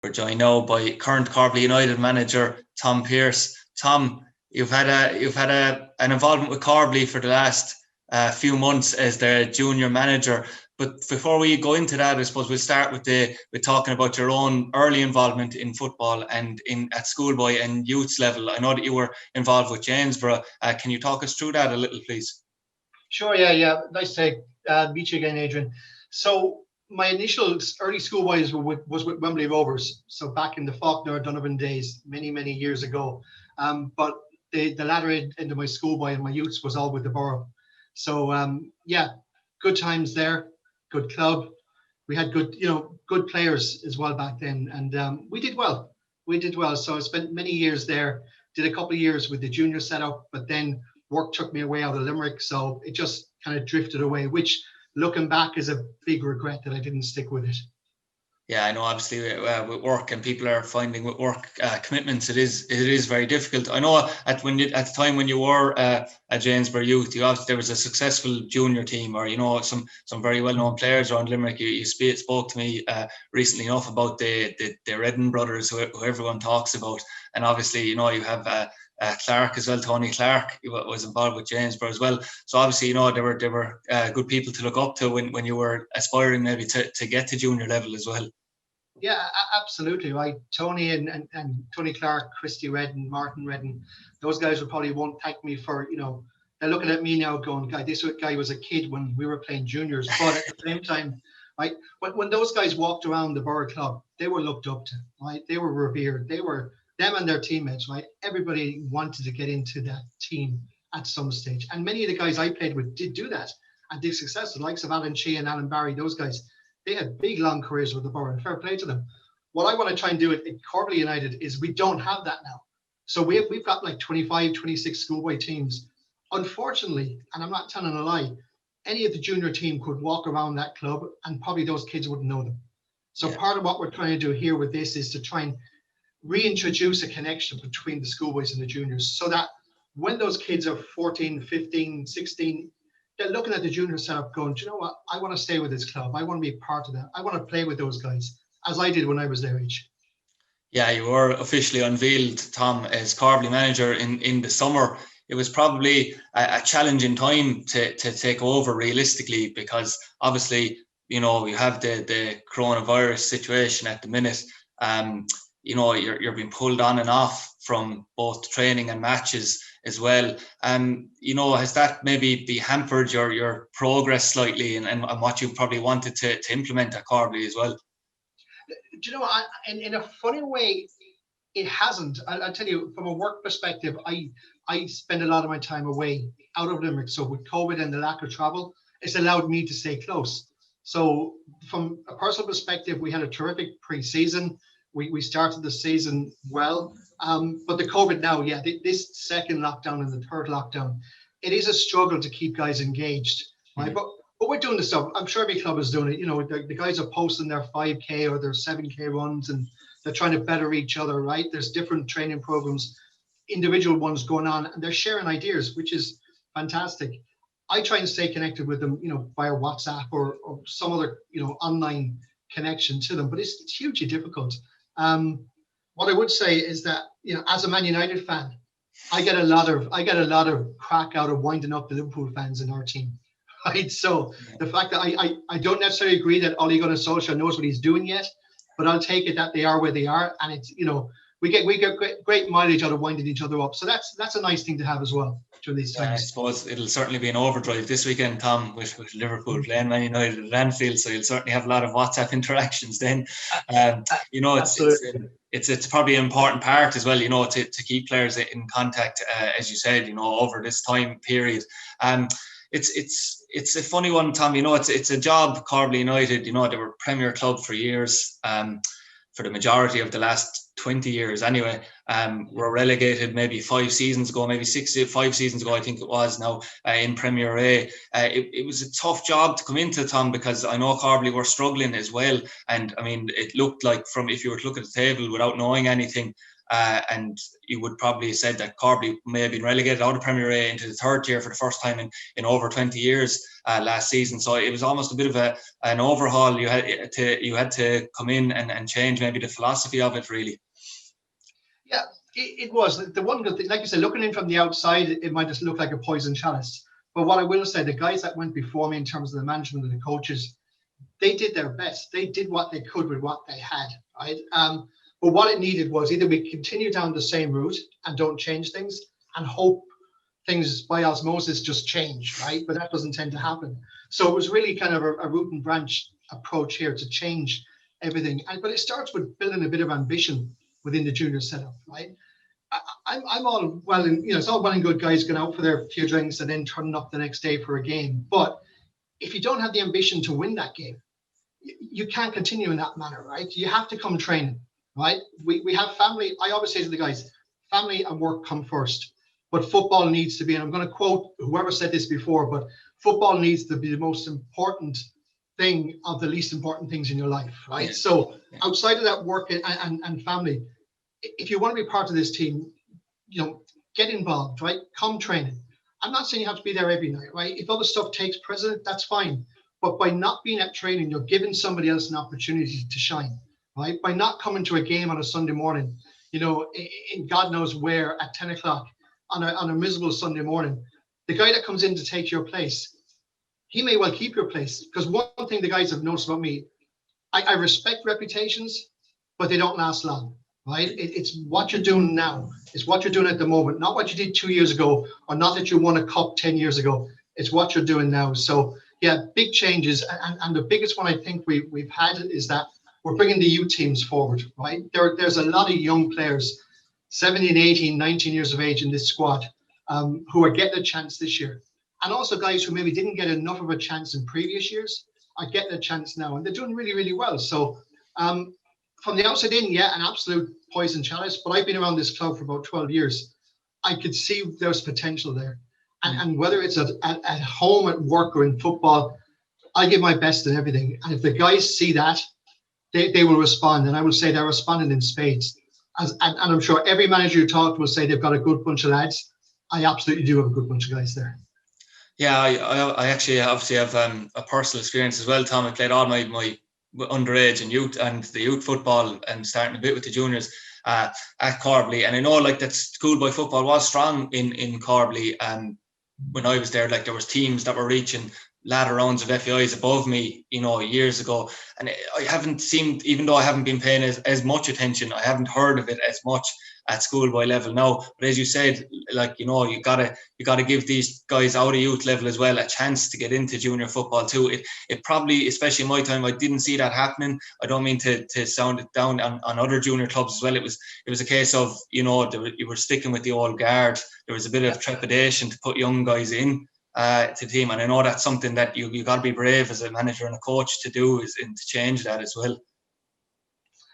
We're joined now by current Corbally United manager Tom Pearse. Tom, you've had an involvement with Corbally for the last few months as their junior manager. But before we go into that, I suppose we'll start with talking about your own early involvement in football and at schoolboy and youths level. I know that you were involved with Janesborough. Can you talk us through that a little, please? Sure, yeah. Nice to meet you again, Adrian. So my initial early schoolboys was with Wembley Rovers. So back in the Faulkner Donovan days, many years ago. But the latter end of my schoolboy and my youths was all with the borough. So good times there, good club. We had good players as well back then, and we did well. So I spent many years there. Did a couple of years with the junior setup, but then work took me away out of Limerick, so it just kind of drifted away, which looking back is a big regret that I didn't stick with it. Yeah, I know. Obviously, with work and people are finding with work commitments, it is very difficult. I know at the time when you were at Janesborough Youth, there was a successful junior team, or some very well known players around Limerick. You spoke to me recently enough about the Redden brothers, who everyone talks about, and obviously you have. Clark as well, Tony Clark was involved with Janesborough as well. So obviously, there were good people to look up to when you were aspiring maybe to get to junior level as well. Yeah, absolutely right. Tony and Tony Clark, Christy Redden, Martin Redden, those guys would probably won't thank me for, they're looking at me now going, God, this guy was a kid when we were playing juniors. But at the same time, right, when those guys walked around the Borough Club, they were looked up to, right? They were revered. They were them and their teammates, right? Everybody wanted to get into that team at some stage. And many of the guys I played with did do that and did success. The likes of Alan Shea and Alan Barry, those guys, they had big, long careers with the Borough, and fair play to them. What I want to try and do at Corbally United is we don't have that now. So we've got like 25, 26 schoolboy teams. Unfortunately, and I'm not telling a lie, any of the junior team could walk around that club and probably those kids wouldn't know them. So part of what we're trying to do here with this is to try and reintroduce a connection between the schoolboys and the juniors, so that when those kids are 14, 15, 16, they're looking at the junior setup going, do you know what? I want to stay with this club. I want to be part of that. I want to play with those guys, as I did when I was their age. Yeah, you were officially unveiled, Tom, as Corbally manager in the summer. It was probably a challenging time to take over realistically, because obviously, you have the coronavirus situation at the minute. You're being pulled on and off from both training and matches as well. Has that maybe be hampered your progress slightly and what you probably wanted to implement at Corbally as well? Do you know, in a funny way, it hasn't. I'll tell you, from a work perspective, I spend a lot of my time away out of Limerick. So with COVID and the lack of travel, it's allowed me to stay close. So from a personal perspective, we had a terrific pre-season. We started the season well, but the COVID now, this second lockdown and the third lockdown, it is a struggle to keep guys engaged, right? But we're doing the stuff. I'm sure every club is doing it. The guys are posting their 5K or their 7K runs, and they're trying to better each other, right? There's different training programs, individual ones going on, and they're sharing ideas, which is fantastic. I try and stay connected with them, via WhatsApp or some other, online connection to them, but it's hugely difficult. What I would say is that, as a Man United fan, I get a lot of crack out of winding up the Liverpool fans in our team, right? So the fact that I don't necessarily agree that Ole Gunnar Solskjaer knows what he's doing yet, but I'll take it that they are where they are, and it's we get great mileage out of winding each other up. So that's a nice thing to have as well during these times. I suppose it'll certainly be an overdrive this weekend, Tom, with Liverpool playing Man United at Anfield. So you'll certainly have a lot of WhatsApp interactions then. It's probably an important part as well, to keep players in contact, as you said, over this time period. It's a funny one, Tom. It's a job. Corbally United, they were Premier club for years. For the majority of the last 20 years anyway, were relegated maybe 5 seasons ago, maybe 5 seasons ago, I think it was now, in Premier A. It was a tough job to come into, Tom, because I know Corbally were struggling as well. And I mean, it looked like, from if you were to look at the table without knowing anything, and you would probably have said that Corbally may have been relegated out of Premier A into the third tier for the first time in over 20 years last season. So it was almost a bit of an overhaul. You had to come in and change maybe the philosophy of it, really. Yeah, it was. The one good thing, like you said, looking in from the outside, it might just look like a poison chalice. But what I will say, the guys that went before me in terms of the management and the coaches, they did their best. They did what they could with what they had, right? But what it needed was either we continue down the same route and don't change things and hope things by osmosis just change, right? But that doesn't tend to happen. So it was really kind of a root and branch approach here to change everything. But it starts with building a bit of ambition within the junior setup, right? I'm all well, and it's all well and good guys going out for their few drinks and then turning up the next day for a game. But if you don't have the ambition to win that game, you can't continue in that manner, right? You have to come training, right? We have family. I always say to the guys, family and work come first, but football needs to be, and I'm going to quote whoever said this before, but football needs to be the most important thing of the least important things in your life, right? Yeah. So outside of that, work and family, if you want to be part of this team, get involved, right? Come training. I'm not saying you have to be there every night, right? If other stuff takes precedent, that's fine. But by not being at training, you're giving somebody else an opportunity to shine, right? By not coming to a game on a Sunday morning, in God knows where at 10 o'clock on a miserable Sunday morning, the guy that comes in to take your place, he may well keep your place. Because one thing the guys have noticed about me, I respect reputations, but they don't last long, right? It's what you're doing now. It's what you're doing at the moment, not what you did 2 years ago, or not that you won a cup 10 years ago. It's what you're doing now. So yeah, big changes. And the biggest one I think we've had is that we're bringing the youth teams forward, right? There's a lot of young players, 17, 18, 19 years of age in this squad who are getting a chance this year. And also guys who maybe didn't get enough of a chance in previous years are getting a chance now. And they're doing really, really well. So from the outside in, yeah, an absolute poison chalice. But I've been around this club for about 12 years. I could see there's potential there. And whether it's at home, at work, or in football, I give my best in everything. And if the guys see that, they will respond. And I will say they're responding in spades. And I'm sure every manager you talk to will say they've got a good bunch of lads. I absolutely do have a good bunch of guys there. Yeah, I actually obviously have a personal experience as well, Tom. I played all my underage and the youth football and starting a bit with the juniors at Corbally. And I know that schoolboy football was strong in Corbally. When I was there, there was teams that were reaching ladder rounds of FAIs above me, years ago. And I haven't seen, even though I haven't been paying as much attention, I haven't heard of it as much at schoolboy level now. But as you said, you gotta give these guys out of youth level as well a chance to get into junior football too. It probably, especially in my time, I didn't see that happening. I don't mean to sound it down on other junior clubs as well. It was a case of, you were sticking with the old guard. There was a bit of trepidation to put young guys in to the team. And I know that's something that you got to be brave as a manager and a coach to do, and to change that as well.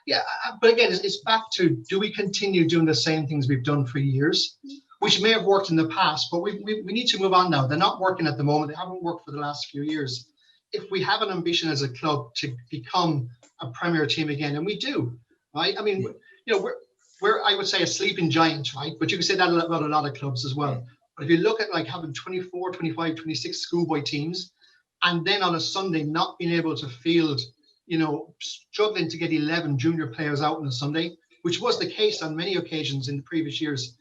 Yeah, but again, it's back to, do we continue doing the same things we've done for years, which may have worked in the past, but we need to move on now. They're not working at the moment. They haven't worked for the last few years. If we have an ambition as a club to become a Premier team again, and we do, right? I mean, we're I would say a sleeping giant, right? But you can say that about a lot of clubs as well. But if you look at having 24, 25, 26 schoolboy teams, and then on a Sunday not being able to field, struggling to get 11 junior players out on a Sunday, which was the case on many occasions in the previous years,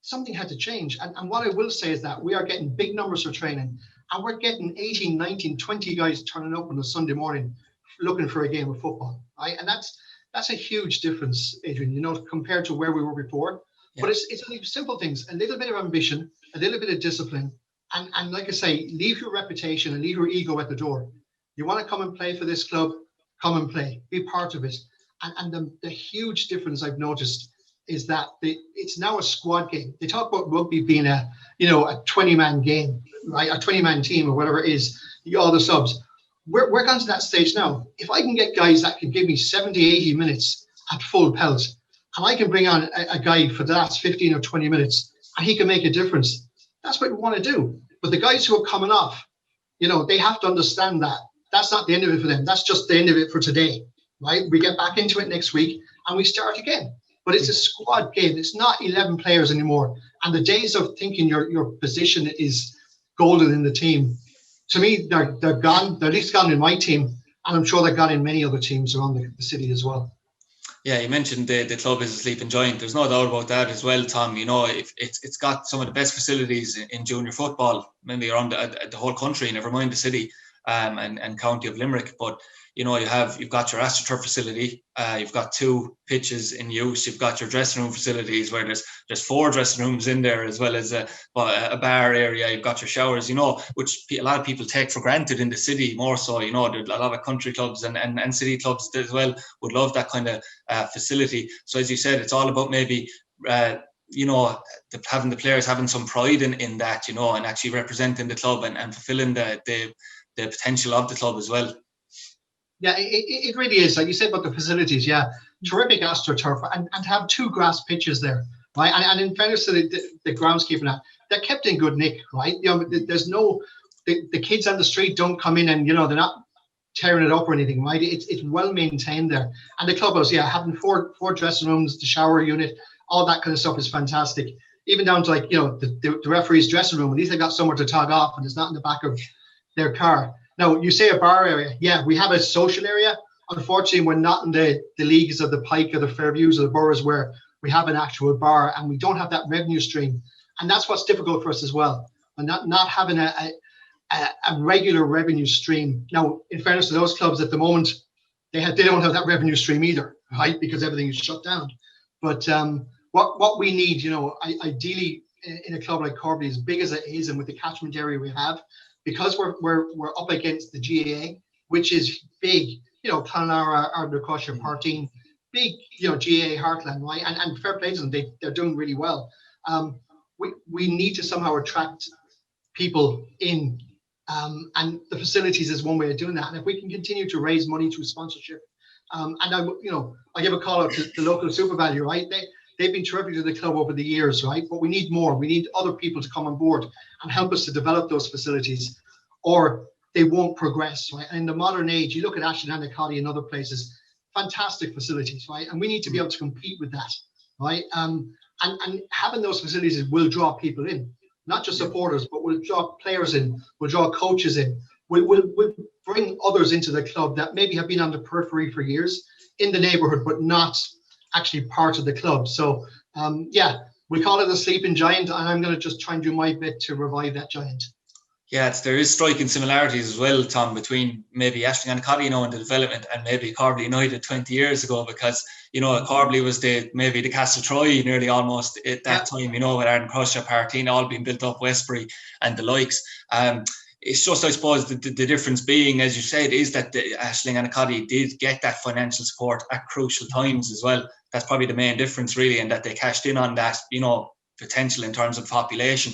something had to change. And what I will say is that we are getting big numbers for training, and we're getting 18, 19, 20 guys turning up on a Sunday morning looking for a game of football, right? And that's a huge difference, Adrian, compared to where we were before. Yeah. But it's only simple things, a little bit of ambition, a little bit of discipline, and like I say, leave your reputation and leave your ego at the door. You want to come and play for this club, come and play, be part of it. And the huge difference I've noticed is that it's now a squad game. They talk about rugby being a 20-man game, right? A 20-man team or whatever it is, all the subs. We're gone to that stage now. If I can get guys that can give me 70, 80 minutes at full pelt, and I can bring on a guy for the last 15 or 20 minutes, and he can make a difference, that's what we want to do. But the guys who are coming off, they have to understand that that's not the end of it for them. That's just the end of it for today, right? We get back into it next week and we start again. but it's a squad game. It's not 11 players anymore. And the days of thinking your position is golden in the team, to me, they're gone. They're at least gone in my team, and I'm sure they're gone in many other teams around the city as well. Yeah, you mentioned the club is a sleeping giant. There's no doubt about that as well, Tom. You know, if it's got some of the best facilities in junior football, maybe around the whole country, never mind the city and county of Limerick. But you know, you've got your AstroTurf facility, you've got 2 pitches in use, you've got your dressing room facilities where there's 4 dressing rooms in there, as well as a bar area. You've got your showers, you know, which a lot of people take for granted in the city more so. You know, there's a lot of country clubs and city clubs as well would love that kind of facility. So as you said, it's all about maybe you know, having the players having some pride in that, you know, and actually representing the club and fulfilling the potential of the club as well. Yeah, it really is. Like you said about the facilities, yeah, terrific AstroTurf, and to have 2 grass pitches there, right? And in fairness to the groundskeeper, they're kept in good nick, right? You know, there's no, the kids on the street don't come in and, you know, they're not tearing it up or anything, right? It's well maintained there. And the clubhouse, yeah, having four dressing rooms, the shower unit, all that kind of stuff is fantastic. Even down to, like, you know, the referee's dressing room, at least they got somewhere to tog off and it's not in the back of their car. Now, you say a bar area. Yeah, we have a social area. Unfortunately, we're not in the leagues of the Pike or the Fairviews or the boroughs where we have an actual bar, and we don't have that revenue stream. And that's what's difficult for us as well, and not having a regular revenue stream. Now, in fairness to those clubs at the moment, they don't have that revenue stream either, right? Because everything is shut down. But what we need, you know, ideally in a club like Corbally, as big as it is, and with the catchment area we have, because we're up against the GAA, which is big, you know, Clonlara, Ardnacusha, Partine, big, you know, GAA heartland, right? And fair play to them, they're doing really well. We need to somehow attract people in, and the facilities is one way of doing that. And if we can continue to raise money through sponsorship, and I give a call out to the local Super Value, right? They've been terrific to the club over the years, right? But we need more. We need other people to come on board and help us to develop those facilities, or they won't progress, right? And in the modern age, you look at Ashton and Coddy and other places, fantastic facilities, right? And we need to be able to compete with that, right? And having those facilities will draw people in, not just supporters, but will draw players in, will draw coaches in, will bring others into the club that maybe have been on the periphery for years in the neighborhood, but not actually part of the club. So yeah, we call it a sleeping giant, and I'm going to just try and do my bit to revive that giant. Yeah, there is striking similarities as well, Tom, between maybe Ashton and Coddy, you know, in the development, and maybe Corbally United 20 years ago, because, you know, Corbally was maybe the Castle Troy nearly almost at that time, you know, with Ardnacusha, Partine all being built up, Westbury and the likes. It's just, I suppose, the difference being, as you said, is that the Ashling and Coddy did get that financial support at crucial times as well. That's probably the main difference, really, and that they cashed in on that, you know, potential in terms of population.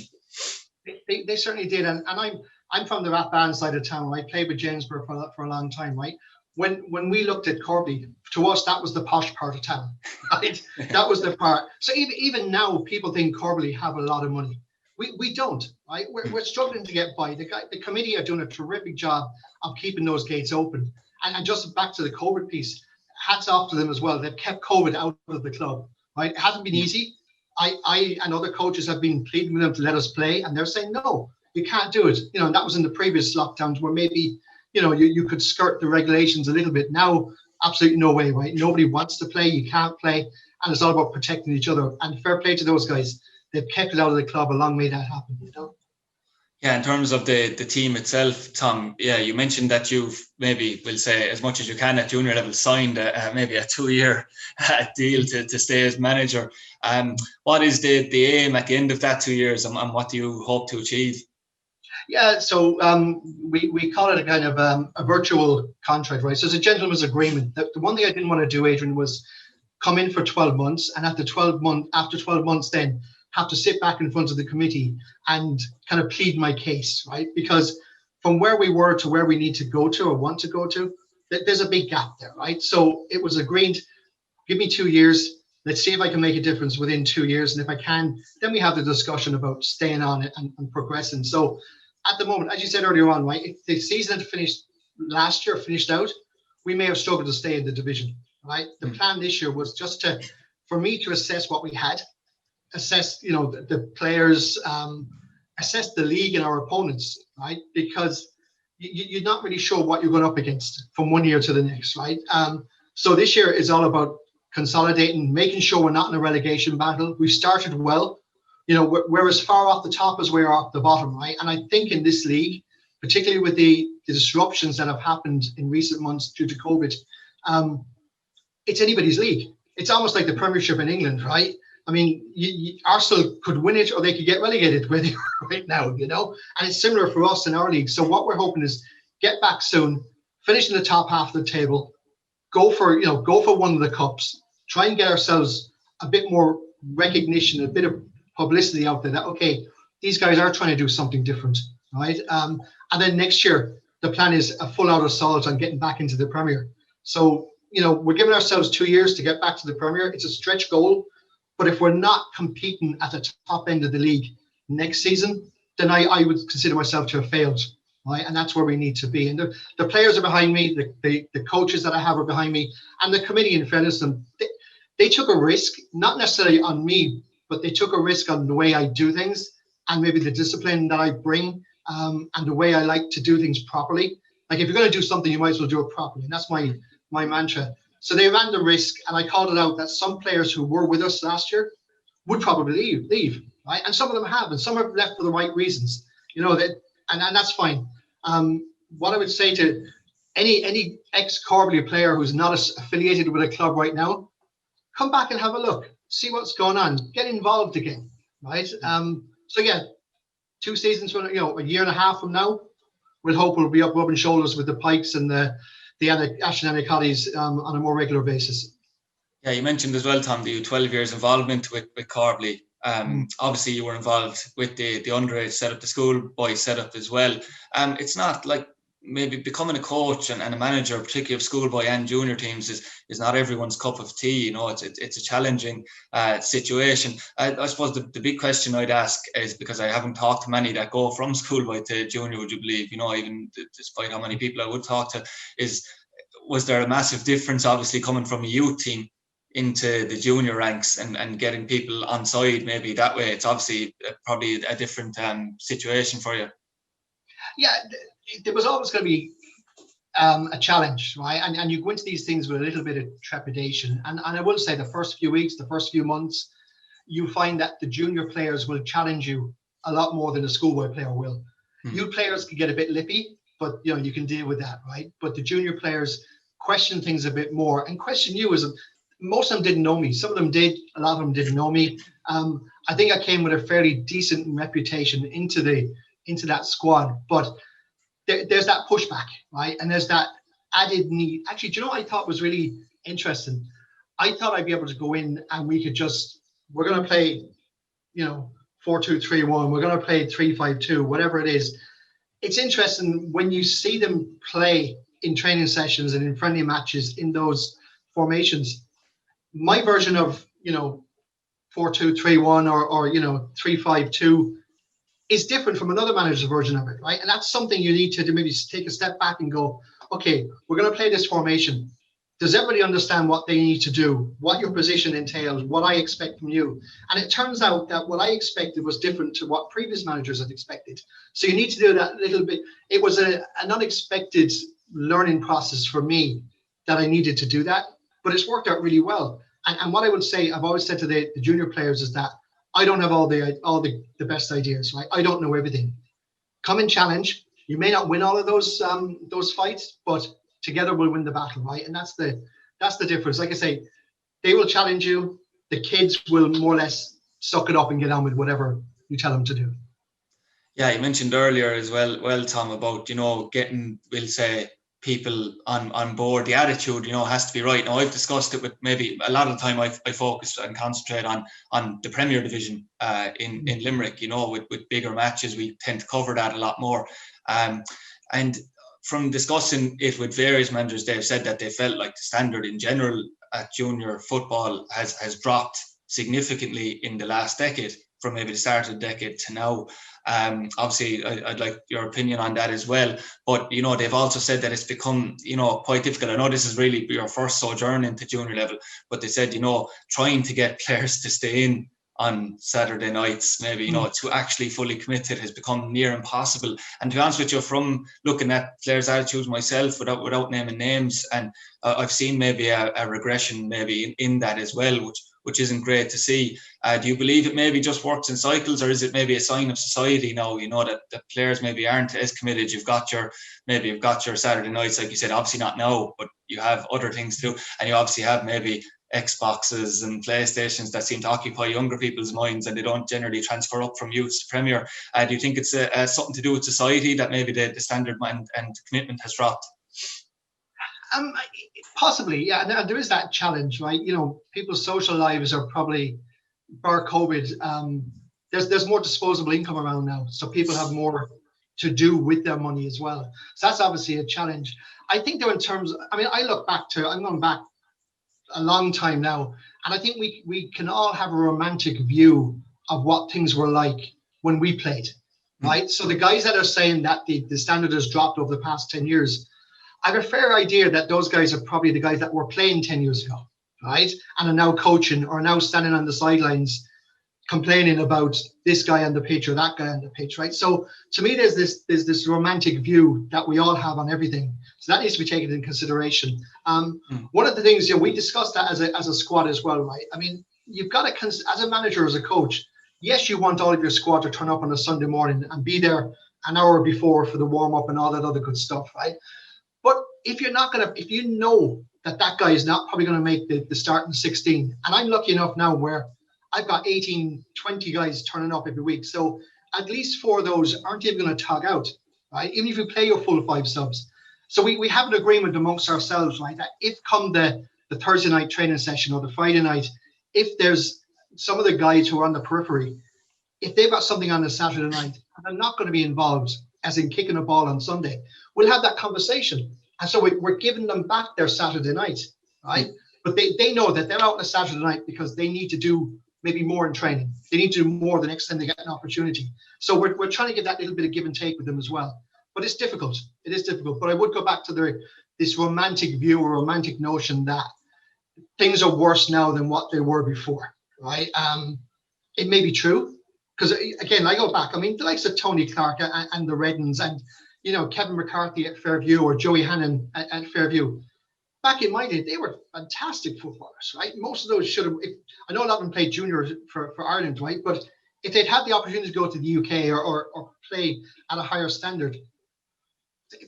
They certainly did, and I'm from the Rathband side of town. I played with Jamesborough for a long time, right? When we looked at Corbally, to us that was the posh part of town, right? That was the part. So even now, people think Corbally have a lot of money. We don't, right? We're struggling to get by. The committee are doing a terrific job of keeping those gates open. And just back to the COVID piece, hats off to them as well. They've kept COVID out of the club, right? It hasn't been easy. I and other coaches have been pleading with them to let us play, and they're saying, no, you can't do it. You know, and that was in the previous lockdowns where maybe, you know, you could skirt the regulations a little bit. Now, absolutely no way, right? Nobody wants to play. You can't play. And it's all about protecting each other. And fair play to those guys. They've kept it out of the club. A long way that happen, you know? Yeah, in terms of the team itself, Tom, yeah, you mentioned that you've maybe, we'll say, as much as you can at junior level, signed maybe a 2-year deal to stay as manager. What is the aim at the end of that 2 years, and what do you hope to achieve? Yeah, so we call it a kind of a virtual contract, right? So it's a gentleman's agreement. The one thing I didn't want to do, Adrian, was come in for 12 months, and after 12 months then have to sit back in front of the committee and kind of plead my case, right? Because from where we were to where we need to go to or want to go to, there's a big gap there, right? So it was agreed, give me 2 years. Let's see if I can make a difference within 2 years. And if I can, then we have the discussion about staying on it and progressing. So at the moment, as you said earlier on, right, if the season had finished out, we may have struggled to stay in the division, right? The plan this year was just to for me to assess what we had, assess, the players, assess the league and our opponents, right? Because you're not really sure what you're going up against from one year to the next, right? So this year is all about consolidating, making sure we're not in a relegation battle. We've started well. We're as far off the top as we are off the bottom, right? And I think in this league, particularly with the disruptions that have happened in recent months due to COVID, it's anybody's league. It's almost like the Premiership in England, right? I mean, Arsenal could win it or they could get relegated where they are right now, And it's similar for us in our league. So what we're hoping is get back soon, finish in the top half of the table, go for one of the cups, try and get ourselves a bit more recognition, a bit of publicity out there that, okay, these guys are trying to do something different, right? And then next year, the plan is a full out assault on getting back into the Premier. So, we're giving ourselves 2 years to get back to the Premier. It's a stretch goal. But if we're not competing at the top end of the league next season, then I would consider myself to have failed, right? And that's where we need to be. And the players are behind me, the coaches that I have are behind me, and the committee, in fairness, they took a risk, not necessarily on me, but they took a risk on the way I do things and maybe the discipline that I bring, and the way I like to do things properly. Like if you're going to do something, you might as well do it properly. And that's my mantra. So they ran the risk, and I called it out that some players who were with us last year would probably leave, right? And some of them have, and some have left for the right reasons, and that's fine. What I would say to any ex-Corbally player who's not affiliated with a club right now, come back and have a look, see what's going on, get involved again, right? So yeah, 2 seasons from, a year and a half from now, we'll hope we'll be up rubbing shoulders with the Pikes and the Ashton Anacottis on a more regular basis. Yeah, you mentioned as well, Tom, the 12 years involvement with Corbally. Obviously, you were involved with the underage setup, the schoolboy setup as well. It's not like maybe becoming a coach and a manager, particularly of schoolboy and junior teams, is not everyone's cup of tea. It's a challenging situation. I suppose the big question I'd ask is, because I haven't talked to many that go from schoolboy to junior, would you believe, even despite how many people I would talk to, was there a massive difference, obviously, coming from a youth team into the junior ranks and getting people on side maybe that way? It's obviously probably a different situation for you. Yeah, there was always going to be a challenge, right? And you go into these things with a little bit of trepidation. And I will say the first few weeks, the first few months, you find that the junior players will challenge you a lot more than a schoolboy player will. Youth players can get a bit lippy, but you can deal with that, right? But the junior players question things a bit more and question you as most of them didn't know me. Some of them did, a lot of them didn't know me. I think I came with a fairly decent reputation into that squad, but there's that pushback, right? And there's that added need. Actually, do you know what I thought was really interesting? I thought I'd be able to go in and we're going to play, 4-2-3-1. We're going to play 3-5-2, whatever it is. It's interesting when you see them play in training sessions and in friendly matches in those formations. My version of, 4-2-3-1 or 3-5-2 is different from another manager's version of it, right? And that's something you need to maybe take a step back and go, okay, we're going to play this formation. Does everybody understand what they need to do, what your position entails, what I expect from you? And it turns out that what I expected was different to what previous managers had expected. So you need to do that little bit. It was an unexpected learning process for me that I needed to do that, but it's worked out really well. And what I would say, I've always said to the junior players is that I don't have all the best ideas, right? I don't know everything. Come and challenge. You may not win all of those fights, but together we'll win the battle, right? And that's the difference. Like I say, they will challenge you. The kids will more or less suck it up and get on with whatever you tell them to do. Yeah, you mentioned earlier as well, Tom, about getting, we'll say, people on board. The attitude, has to be right. Now, I've discussed it with maybe a lot of the time. I focused and concentrate on the Premier Division in Limerick. With bigger matches, we tend to cover that a lot more. And from discussing it with various managers, they've said that they felt like the standard in general at junior football has dropped significantly in the last decade. from maybe the start of the decade to now. Obviously, I'd like your opinion on that as well. But, you know, they've also said that it's become, you know, quite difficult. I know this is really your first sojourn into junior level, but they said, you know, trying to get players to stay in on Saturday nights, maybe, you know, to actually fully commit to it has become near impossible. And to be honest with you, from looking at players' attitudes myself, without naming names, and I've seen maybe a regression maybe in that as well, which isn't great to see. Do you believe it maybe just works in cycles, or is it maybe a sign of society now, you know, that players maybe aren't as committed? You've got your Saturday nights, like you said, obviously not now, but you have other things to do, and you obviously have maybe Xboxes and PlayStations that seem to occupy younger people's minds, and they don't generally transfer up from youth to Premier. Do you think it's something to do with society, that maybe the standard and commitment has dropped? Possibly, yeah. And there is that challenge, right? You know, people's social lives are probably, bar COVID, there's more disposable income around now, so people have more to do with their money as well. So that's obviously a challenge. I think though, in terms, I mean, I'm going back a long time now, and I think we can all have a romantic view of what things were like when we played, right? So the guys that are saying that the standard has dropped over the past 10 years, I have a fair idea that those guys are probably the guys that were playing 10 years ago, right? And are now coaching, or now standing on the sidelines complaining about this guy on the pitch or that guy on the pitch, right? So to me, there's this romantic view that we all have on everything. So that needs to be taken into consideration. One of the things, you know, we discussed that as a squad as well, right? I mean, you've got to, as a manager, as a coach, yes, you want all of your squad to turn up on a Sunday morning and be there an hour before for the warm up and all that other good stuff, right? But if you know that guy is not probably going to make the starting 16, and I'm lucky enough now where I've got 18, 20 guys turning up every week. So at least 4 of those aren't even going to tug out, right? Even if you play your full 5 subs. So we have an agreement amongst ourselves, right? That if come the Thursday night training session or the Friday night, if there's some of the guys who are on the periphery, if they've got something on the Saturday night and they're not going to be involved, as in kicking a ball on Sunday, we'll have that conversation. And so we're giving them back their Saturday night, right? But they know that they're out on a Saturday night because they need to do maybe more in training. They need to do more the next time they get an opportunity. So we're trying to get that little bit of give and take with them as well. But it's difficult. It is difficult. But I would go back to this romantic view or romantic notion that things are worse now than what they were before, right? It may be true. Because again, I go back, I mean, the likes of Tony Clark and the Reddens and, you know, Kevin McCarthy at Fairview or Joey Hannon at Fairview. Back in my day, they were fantastic footballers, right? Most of those should have, I know a lot of them played junior for Ireland, right? But if they'd had the opportunity to go to the UK or play at a higher standard,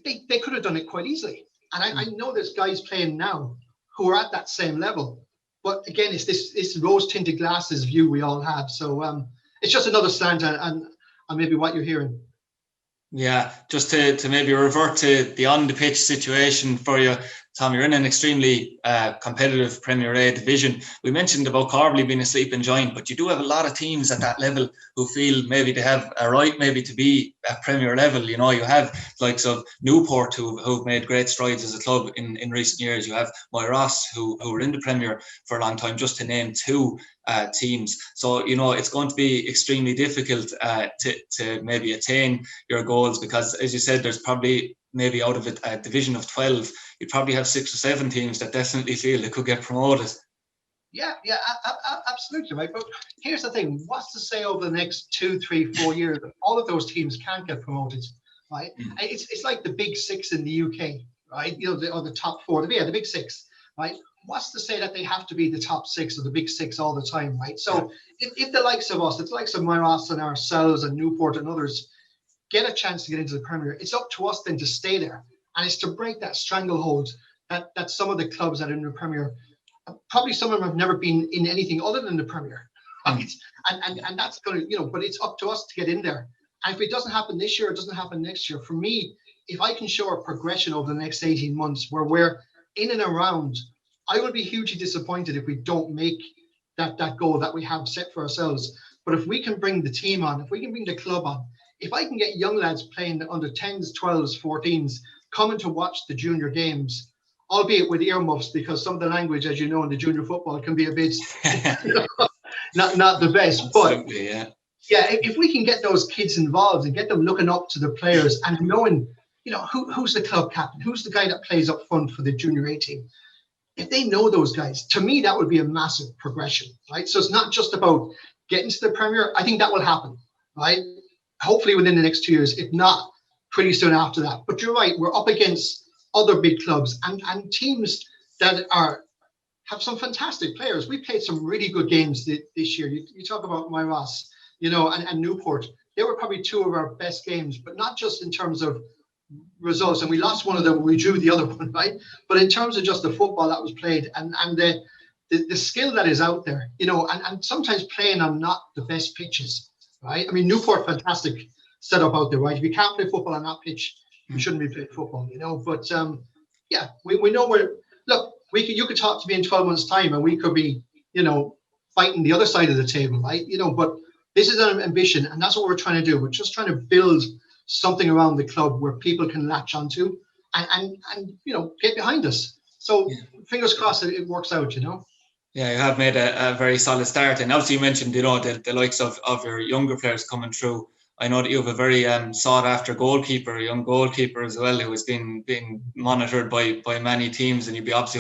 they could have done it quite easily. And I know there's guys playing now who are at that same level. But again, it's this rose-tinted glasses view we all have. So it's just another slant on maybe what you're hearing. Yeah, just to maybe revert to the on the pitch situation for you, Tom, you're in an extremely competitive Premier A division. We mentioned about Corbally being a sleeping giant, but you do have a lot of teams at that level who feel maybe they have a right maybe to be at Premier level. You know, you have likes of Newport who've made great strides as a club in recent years. You have Moyross who were in the Premier for a long time, just to name 2 teams. So, you know, it's going to be extremely difficult to maybe attain your goals because, as you said, there's probably maybe out of a division of 12, you probably have 6 or 7 teams that definitely feel they could get promoted. Yeah, absolutely, right. But here's the thing: what's to say over the next 2, 3, 4 years that all of those teams can't get promoted, right? It's like the big 6 in the UK, right? You know, or the top 4, the big 6, right? What's to say that they have to be the top 6 or the big 6 all the time, right? So if the likes of us, the likes of Moyross and ourselves and Newport and others get a chance to get into the Premier, it's up to us then to stay there. And it's to break that stranglehold that some of the clubs that are in the Premier, probably some of them have never been in anything other than the Premier, right? And that's going to, you know, but it's up to us to get in there. And if it doesn't happen this year, it doesn't happen next year. For me, if I can show a progression over the next 18 months where we're in and around, I will be hugely disappointed if we don't make that goal that we have set for ourselves. But if we can bring the team on, if we can bring the club on, if I can get young lads playing under 10s, 12s, 14s, coming to watch the junior games, albeit with earmuffs, because some of the language, as you know, in the junior football can be a bit not the best. But yeah. Yeah, if we can get those kids involved and get them looking up to the players and knowing, who's the club captain, who's the guy that plays up front for the junior A team. If they know those guys, to me, that would be a massive progression, right? So it's not just about getting to the Premier. I think that will happen, right? Hopefully within the next 2 years, if not pretty soon after that. But you're right, we're up against other big clubs and teams that have some fantastic players. We played some really good games this year. You talk about my Ross, and Newport. They were probably two of our best games, but not just in terms of results. And we lost one of them, we drew the other one, right? But in terms of just the football that was played and the skill that is out there, and sometimes playing on not the best pitches, right? I mean, Newport, fantastic setup out there, right? If you can't play football on that pitch, you shouldn't be playing football, But yeah, we know you could talk to me in 12 months' time and we could be, fighting the other side of the table, right? But this is an ambition, and that's what we're trying to do. We're just trying to build something around the club where people can latch onto and get behind us. So fingers crossed that it works out, Yeah, you have made a very solid start. And obviously you mentioned, the likes of your younger players coming through. I know that you have a very sought after goalkeeper, a young goalkeeper as well, who has been monitored by many teams, and you'd be obviously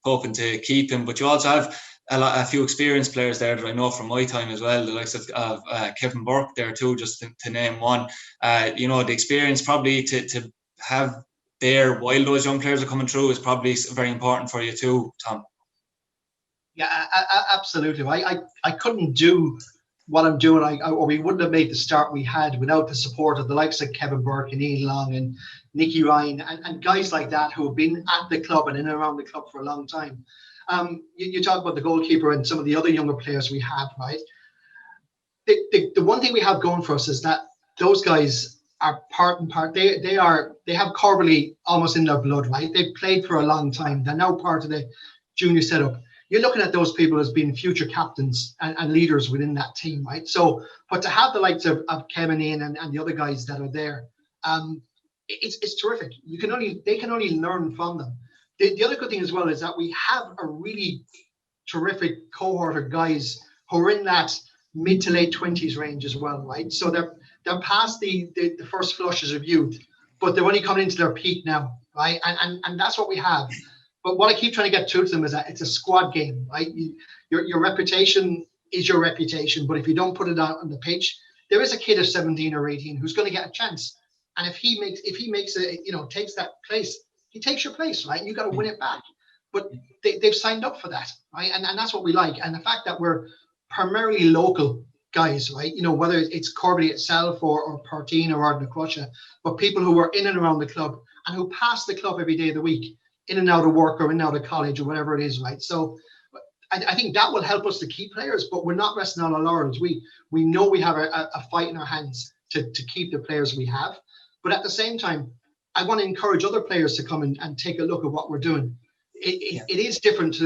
hoping to keep him. But you also have a few experienced players there that I know from my time as well, the likes of Kevin Burke there too, just to name one. The experience probably to have there while those young players are coming through is probably very important for you too, Tom. Yeah, absolutely. I couldn't do what I'm doing, or we wouldn't have made the start we had without the support of the likes of Kevin Burke and Ian Long and Nicky Ryan and guys like that who have been at the club and in and around the club for a long time. You talk about the goalkeeper and some of the other younger players we have, right? The one thing we have going for us is that those guys are part and part. They have Corbally almost in their blood, right? They've played for a long time. They're now part of the junior setup. You're looking at those people as being future captains and leaders within that team, right? So, but to have the likes of Kevin, Ian, and the other guys that are there, it's terrific. They can only learn from them. The other good thing as well is that we have a really terrific cohort of guys who are in that mid to late 20s range as well, right? So they're past the first flushes of youth, but they're only coming into their peak now, right? And that's what we have. But what I keep trying to get through to them is that it's a squad game, right? Your reputation is your reputation, but if you don't put it out on the pitch, there is a kid of 17 or 18 who's going to get a chance. And if he makes it, takes that place, he takes your place, right? You got to win it back. But they've signed up for that, right? And that's what we like. And the fact that we're primarily local guys, right? Whether it's Corbally itself or Porteen or Ardnacrusha, but people who are in and around the club and who pass the club every day of the week, in and out of work or in and out of college or whatever it is, right? So I think that will help us to keep players, but we're not resting on our laurels. We know we have a fight in our hands to keep the players we have. But at the same time, I want to encourage other players to come and take a look at what we're doing. It is different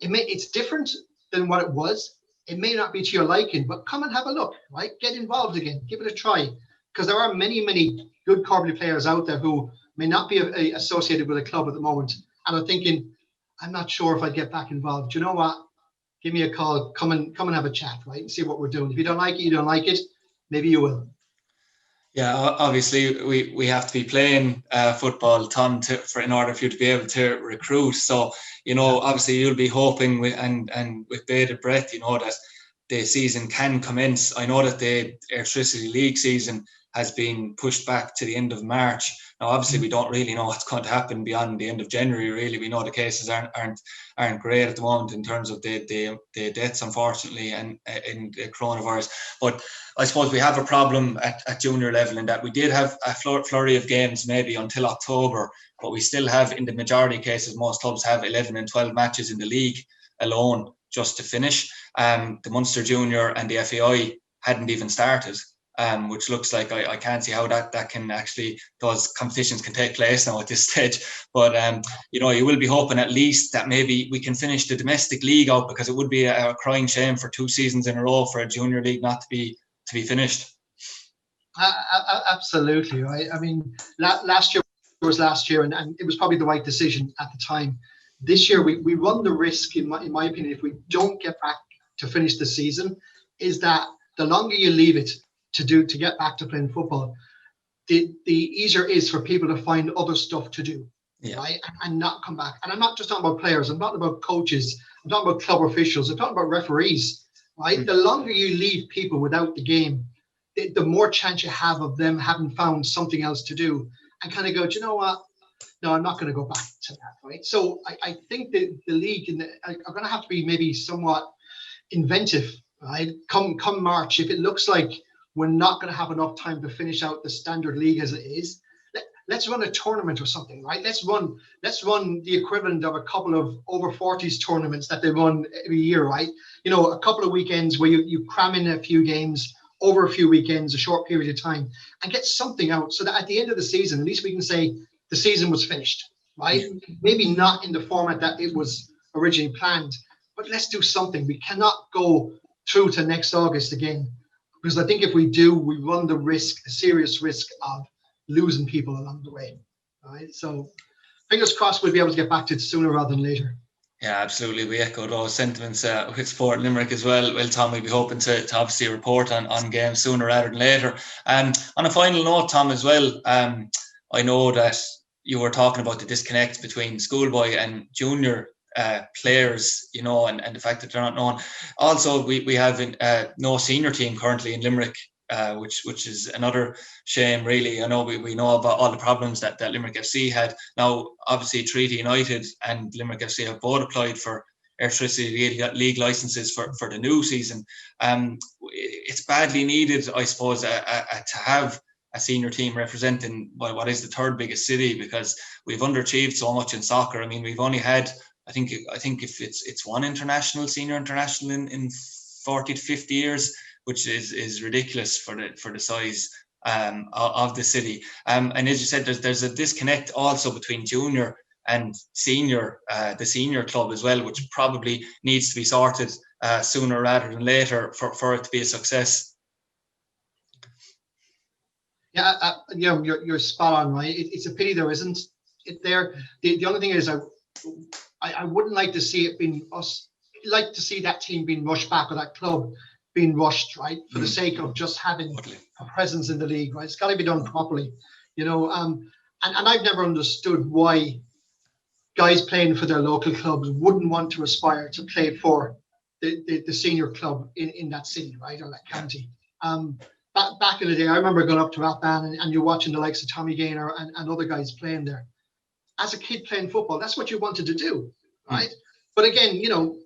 it's different than what it was. It may not be to your liking, but come and have a look, right? Get involved again, give it a try. Because there are many, many good Corbally players out there who may not be associated with a club at the moment and are thinking, I'm not sure if I'd get back involved. You know what? Give me a call. Come and have a chat, right? And see what we're doing. If you don't like it, you don't like it. Maybe you will. Yeah, obviously we have to be playing football, Tom, in order for you to be able to recruit. So, obviously you'll be hoping with bated breath, that the season can commence. I know that the Electricity League season has been pushed back to the end of March. Now, obviously, we don't really know what's going to happen beyond the end of January. Really, we know the cases aren't great at the moment in terms of the deaths, unfortunately, and in the coronavirus. But I suppose we have a problem at junior level in that we did have a flurry of games maybe until October, but we still have, in the majority of cases, most clubs have 11 and 12 matches in the league alone just to finish. The Munster Junior and the FAI hadn't even started. Which looks like I can't see how that can actually, those competitions can take place now at this stage. But, you will be hoping at least that maybe we can finish the domestic league out, because it would be a crying shame for 2 seasons in a row for a junior league not to be finished. Absolutely, right? I mean, last year was last year, and it was probably the right decision at the time. This year, we run the risk, in my opinion, if we don't get back to finish the season, is that the longer you leave it to get back to playing football, the easier it is for people to find other stuff to do, right? And not come back. And I'm not just talking about players. I'm talking about coaches. I'm talking about club officials. I'm talking about referees, right? The longer you leave people without the game, the more chance you have of them having found something else to do and kind of go, do you know what? No, I'm not going to go back to that, right? So I think that the league are going to have to be maybe somewhat inventive, right? Come March, if it looks like we're not going to have enough time to finish out the standard league as it is, let's run a tournament or something, right? Let's run the equivalent of a couple of over 40s tournaments that they run every year, right? You know, a couple of weekends where you cram in a few games over a few weekends, a short period of time, and get something out so that at the end of the season, at least we can say the season was finished, right? Maybe not in the format that it was originally planned, but let's do something. We cannot go through to next August again, because I think if we do, we run the serious risk of losing people along the way, right? So fingers crossed we'll be able to get back to it sooner rather than later. Yeah, absolutely. We echo those sentiments with Sport Limerick as well. Well, Tom, we'll be hoping to obviously report on games sooner rather than later. On a final note, Tom, as well, I know that you were talking about the disconnect between schoolboy and junior players, you know, and the fact that they're not known. Also, we have no senior team currently in Limerick, which is another shame, really. I know we know about all the problems that Limerick FC had. Now, obviously, Treaty United and Limerick FC have both applied for electricity league licenses for the new season. It's badly needed, I suppose, to have a senior team representing what is the third biggest city, because we've underachieved so much in soccer. I mean, we've only had, I think if it's one senior international in 40 to 50 years, which is ridiculous for the size of the city. And as you said, there's a disconnect also between junior and senior, the senior club as well, which probably needs to be sorted sooner rather than later for it to be a success. Yeah, you're spot on, right? It's a pity there isn't it there. The only thing is, I wouldn't like to see it being like to see that team being rushed back, or that club being rushed, right, for the sake of just having a presence in the league, right? It's got to be done properly, you know. And I've never understood why guys playing for their local clubs wouldn't want to aspire to play for the senior club in that city, right, or that county. Back in the day, I remember going up to Ratban and you're watching the likes of Tommy Gaynor and other guys playing there. As a kid playing football, that's what you wanted to do, right? But again, you know,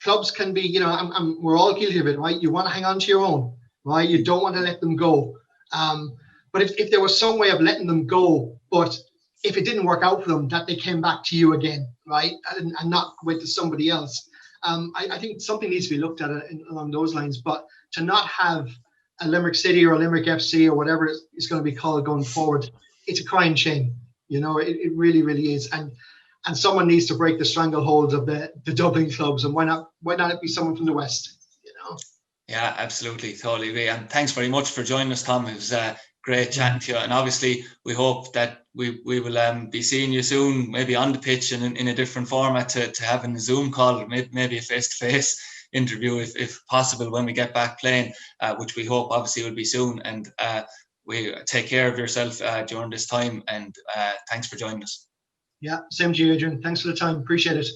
clubs can be, you know, we're all guilty of it, right? You want to hang on to your own, right? You don't want to let them go. But if there was some way of letting them go, but if it didn't work out for them, that they came back to you again, right? And not went to somebody else. I think something needs to be looked at along those lines. But to not have a Limerick City or a Limerick FC or whatever it's going to be called going forward, it's a crying shame. You know, it really, really is. And someone needs to break the stranglehold of the Dublin clubs. And why not it be someone from the West, you know? Yeah, absolutely. Totally agree. And thanks very much for joining us, Tom. It was great chatting to you. And obviously, we hope that we will be seeing you soon, maybe on the pitch and in a different format to having a Zoom call, maybe a face-to-face interview if possible when we get back playing, which we hope obviously will be soon. And we take care of yourself during this time, and thanks for joining us. Yeah, same to you, Adrian. Thanks for the time. Appreciate it.